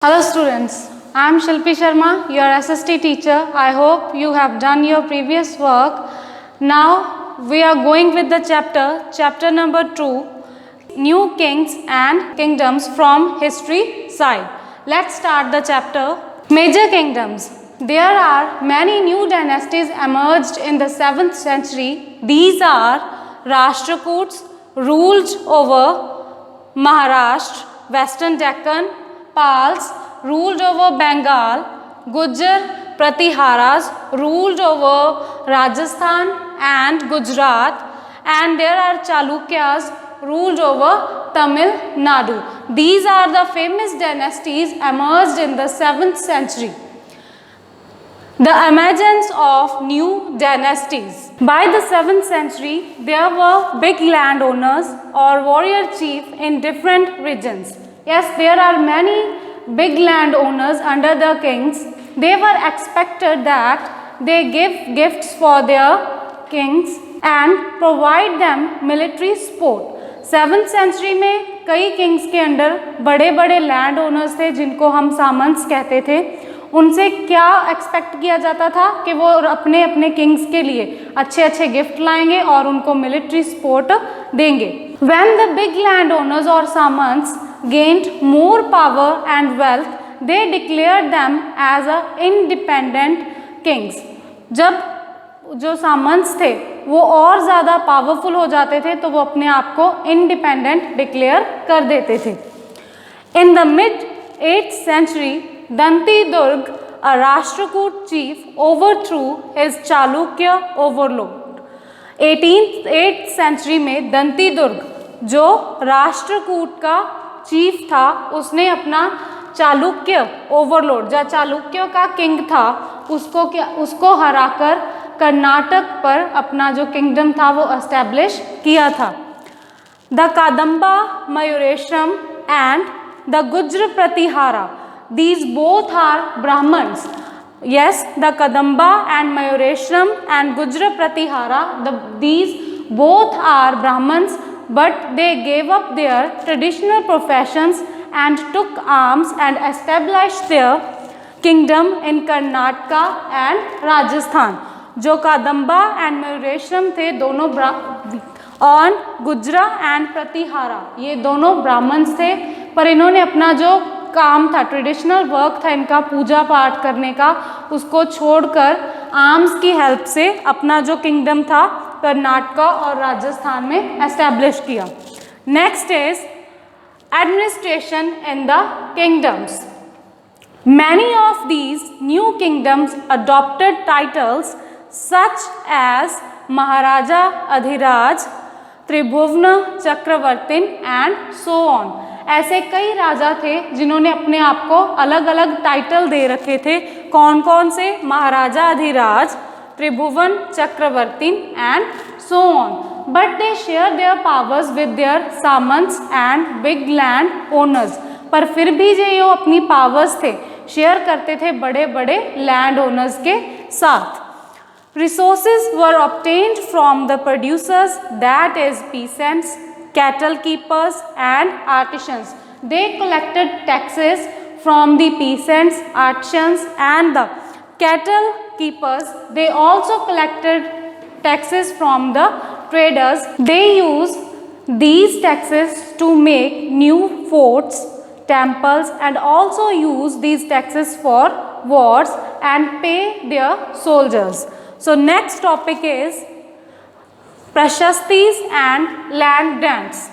Hello students, I am Shilpi Sharma, your SST teacher. I hope you have done your previous work. Now we are going with the chapter number 2, New Kings and Kingdoms from History side. Let's start the chapter. Major Kingdoms. There are many new dynasties emerged in the 7th century. These are Rashtrakuts, ruled over Maharashtra, Western Deccan, Pals ruled over Bengal, Gujar Pratiharas ruled over Rajasthan and Gujarat, and there are Chalukyas ruled over Tamil Nadu. These are the famous dynasties emerged in the 7th century. The emergence of new dynasties. By the 7th century, there were big landowners or warrior chiefs in different regions. Yes, there are many big landowners under the kings. They were expected that they give gifts for their kings and provide them military support. 7th century में कई Kings के under बड़े बड़े land owners थे जिनको हम सामंत्स कहते थे. उनसे क्या एक्सपेक्ट किया जाता था कि वो अपने अपने किंग्स के लिए अच्छे अच्छे गिफ्ट लाएंगे और उनको मिलिट्री सपोर्ट देंगे. When the big landowners or samants gained more power and wealth, they declared them as a independent kings. जब जो सामंत्स थे वो और ज़्यादा पावरफुल हो जाते थे तो वो अपने आप को इंडिपेंडेंट डिक्लेयर कर देते थे. In the mid 8th century, Danti Durg, a Rashtrakoot chief, overthrew his Chalukya overlord. 8th century में दंती दुर्ग जो राष्ट्रकूट का चीफ था उसने अपना चालुक्य ओवरलॉर्ड जो चालुक्य का किंग था उसको हराकर कर्नाटक पर अपना जो किंगडम था वो एस्टेब्लिश किया था. The Kadamba Mayurasharma and the Gurjara Pratihara, these both are Brahmins. Yes, the Kadamba and Mayureshwaram and Gujra Pratihara, these both are Brahmins, but they gave up their traditional professions and took arms and established their kingdom in Karnataka and Rajasthan. जो कादम्बा and मयूरेश्वरम थे दोनों और गुजरा and Pratihara ये दोनों Brahmins थे, पर इन्होंने अपना जो काम था ट्रेडिशनल वर्क था इनका पूजा पाठ करने का उसको छोड़कर आर्म्स की हेल्प से अपना जो किंगडम था कर्नाटका और राजस्थान में एस्टैब्लिश किया. Next is administration in the kingdoms. Many of these new kingdoms adopted titles such as Maharaja Adhiraja, Tribhuvana Chakravartin and so on. ऐसे कई राजा थे जिन्होंने अपने आप को अलग अलग टाइटल दे रखे थे. कौन कौन से? Maharaja Adhiraja, Tribhuvana Chakravarti and so on. But they share their powers with their samantas and big land owners. पर फिर भी जो अपनी पावर्स थे शेयर करते थे बड़े बड़े लैंड ओनर्स के साथ. Resources were obtained from the producers, that is peasants, cattle keepers and artisans. They collected taxes from the peasants, artisans and the cattle keepers. They also collected taxes from the traders. They used these taxes to make new forts, temples and also use these taxes for wars and pay their soldiers. So next topic is Prashastis and land grants.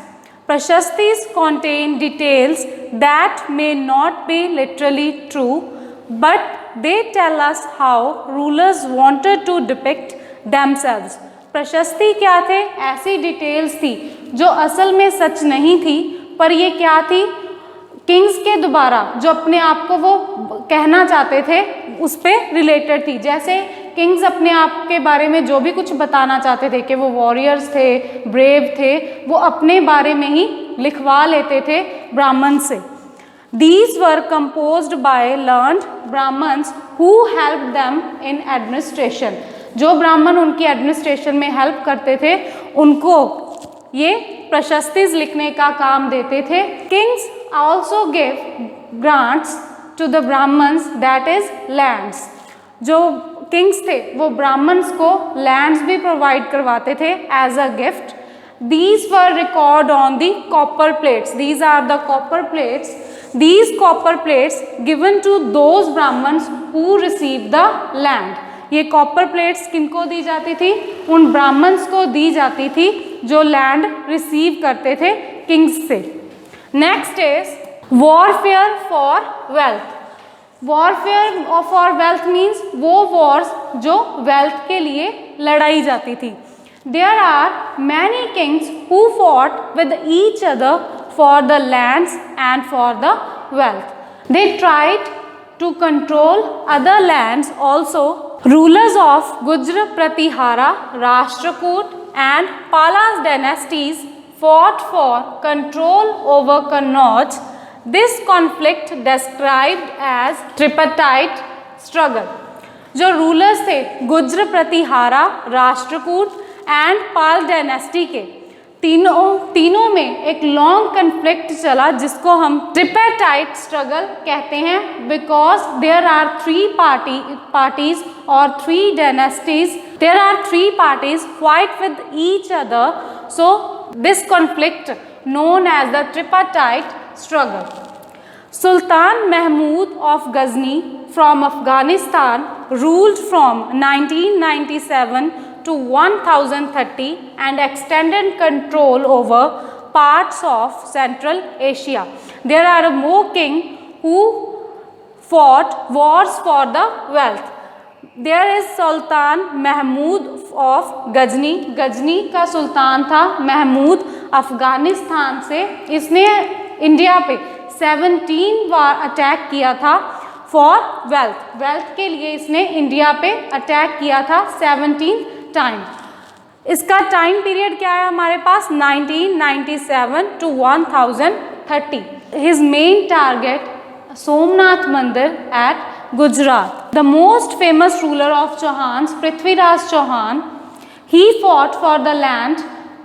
Prashastis contain details that may not be literally true, but they tell us how rulers wanted to depict themselves. प्रशस्ति क्या थे? ऐसी details थी जो असल में सच नहीं थी, पर ये क्या थी? किंग्स के द्वारा जो अपने आप को वो कहना चाहते थे उस पर रिलेटेड थी. जैसे किंग्स अपने आप के बारे में जो भी कुछ बताना चाहते थे कि वो वॉरियर्स थे, ब्रेव थे, वो अपने बारे में ही लिखवा लेते थे ब्राह्मण से. These were composed by learned Brahmins who helped them in administration. जो ब्राह्मण उनकी एडमिनिस्ट्रेशन में हेल्प करते थे उनको ये प्रशस्तिज लिखने का काम देते थे. Kings also gave grants to the Brahmins, that is lands. जो किंग्स थे वो ब्राह्मण्स को लैंड्स भी प्रोवाइड करवाते थे as a gift. These were recorded on the copper plates. These are the copper plates. These copper plates given to those Brahmins who received the land. ये copper plates किनको दी जाती थी? उन ब्राह्मण्स को दी जाती थी जो लैंड रिसीव करते थे किंग्स से. Next is warfare for wealth. Warfare for wealth means वो वॉर्स जो वेल्थ के लिए लड़ाई जाती थी. There are many kings who fought with each other for the lands and for the wealth. They tried to control other lands also. Rulers of Gujra, Pratihara, Rashtrakoot and Pala's dynasties fought for control over Kannauj. This conflict described as tripartite struggle. जो rulers थे Gurjara, Pratihara, Rashtrakuta and Pala dynasty के तीनों में एक long conflict चला जिसको हम ट्रिपेटाइट struggle कहते हैं. Because there are three parties और three dynasties, there are three parties fight with each other. So this conflict known as the tripartite struggle. Sultan Mahmud of Ghazni from Afghanistan ruled from 1997 to 1030 and extended control over parts of Central Asia. There are more kings who fought wars for the wealth. There is Sultan Mahmud of Ghazni. Ghazni का सुल्तान था महमूद, अफगानिस्तान से. इसने India पे 17 बार attack किया था for wealth. Wealth के लिए इसने इंडिया पे अटैक किया था 17 टाइम. इसका टाइम पीरियड क्या है हमारे पास? 1997 to 1030. His main target Somnath मंदिर at Gujarat. The most famous ruler of Chauhan, Prithviraj Chauhan, he fought for the land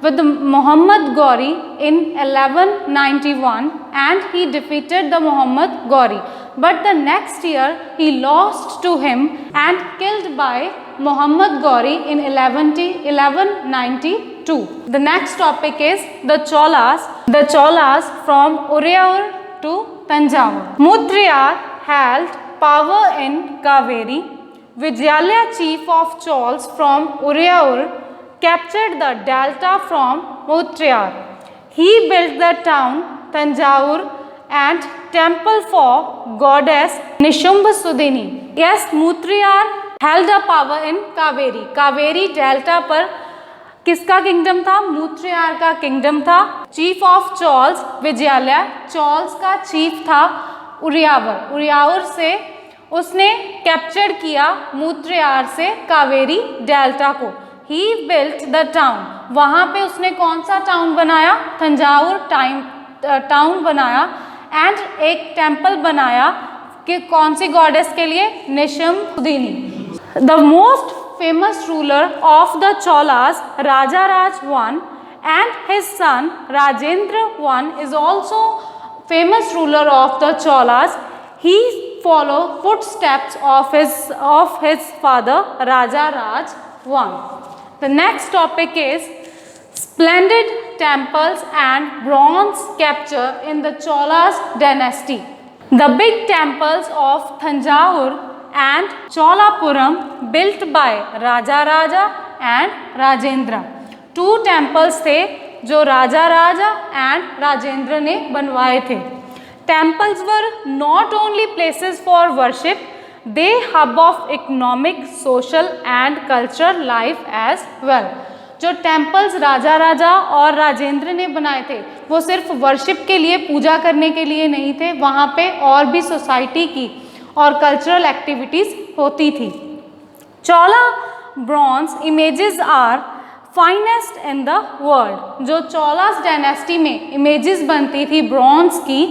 with Muhammad Ghori in 1191 and he defeated the Muhammad Ghori. But the next year he lost to him and killed by Muhammad Ghori in 1192. The next topic is the Cholas. The Cholas from Uraiyur to Tanjavur. Mudriyar held power in Kaveri. Vijayalaya, chief of Chols from Uraiyur, captured the delta from Mudriyar. He built the town Tanjavur and temple for goddess Nishumbasudini. Yes, Mudriyar held a power in Kaveri. Kaveri delta पर किसका kingdom था? मुत्रियार का kingdom था. Chief of chawls Vijayalaya, chawls का chief था उरियावर. उरियावर से उसने capture किया मुत्रियार से कावेरी डेल्टा को. He built the town. वहाँ पे उसने कौन सा टाउन बनाया? तंजावुर टाउन बनाया. एंड एक टेम्पल बनाया कि कौन सी गॉडेस के लिए? Nishumbhasudini. The most famous ruler of the Cholas, Raja Raj I, and his son Rajendra I is also famous ruler of the Cholas. He followed footsteps of his father Raja Raj I. The next topic is splendid temples and bronze sculpture in the Cholas dynasty. The big temples of Thanjavur and Cholapuram built by Raja and Rajendra. Two temples थे जो राजा and Rajendra ने बनवाए थे. Temples were not only places for worship, they hub of economic, social and cultural life as well. जो temples राजा और राजेंद्र ने बनाए थे वो सिर्फ वर्शिप के लिए, पूजा करने के लिए नहीं थे. वहाँ पे और भी सोसाइटी की और कल्चरल एक्टिविटीज होती थी. Chola bronze images are finest in the world. जो चोलास डायनेस्टी में इमेजेस बनती थी ब्रॉन्ज की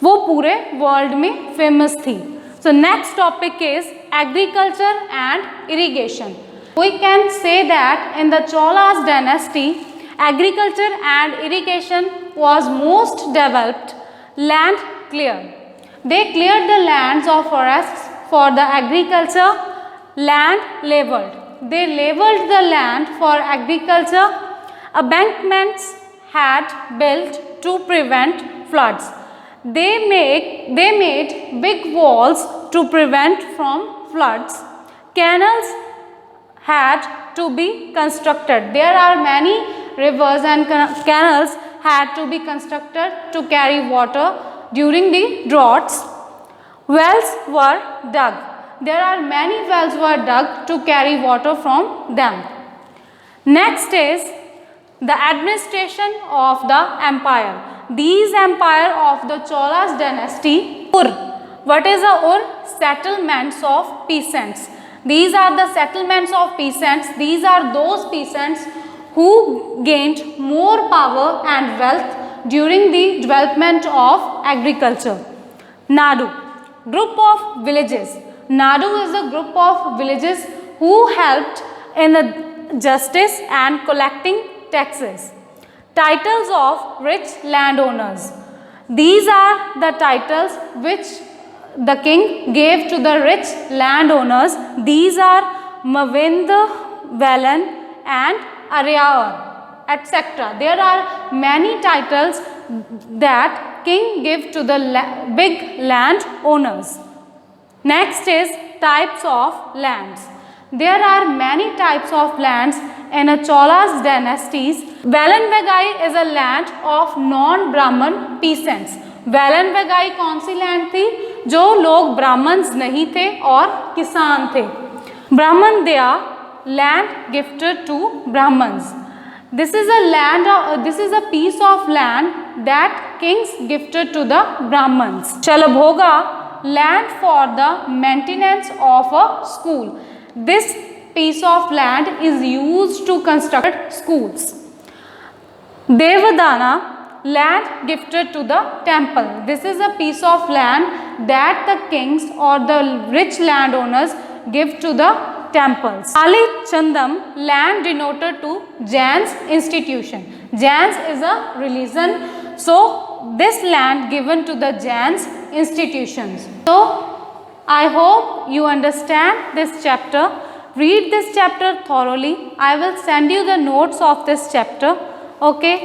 वो पूरे वर्ल्ड में फेमस थी. So next topic is agriculture and irrigation. We can say that in the Cholas dynasty agriculture and irrigation was most developed. Land cleared. They cleared the lands of forests for the agriculture. Land leveled. They leveled the land for agriculture. Embankments had built to prevent floods. They made big walls to prevent from floods. Canals had to be constructed. There are many rivers and canals had to be constructed to carry water during the droughts. Wells were dug. There are many wells were dug to carry water from them. Next is the administration of the empire. These empire of the Cholas dynasty. Ur. What is a Ur? Settlements of peasants. These are the settlements of peasants. These are those peasants who gained more power and wealth during the development of agriculture. Nadu. Group of villages. Nadu is a group of villages who helped in the justice and collecting taxes. Titles of rich landowners. These are the titles which the king gave to the rich landowners. These are Mavind, Velan and Aryaur, etc. There are many titles that king gave to the big landowners. Next is types of lands. There are many types of lands in a Cholas dynasties. Velan Vegai is a land of non-Brahman peasants. Vellanvagai कौन सी land थी? जो लोग Brahmins नहीं थे और किसान थे. Brahmadeya land gifted to Brahmans. This is a land, this is a piece of land that kings gifted to the Brahmans. Shalabhoga land for the maintenance of a school. This piece of land is used to construct schools. Devadana land gifted to the temple. This is a piece of land that the kings or the rich landowners give to the temples. Ali Chandam land denoted to Jain's institution. Jains is a religion, so this land given to the Jain's institutions. So I hope you understand this chapter. Read this chapter thoroughly. I will send you the notes of this chapter. Okay.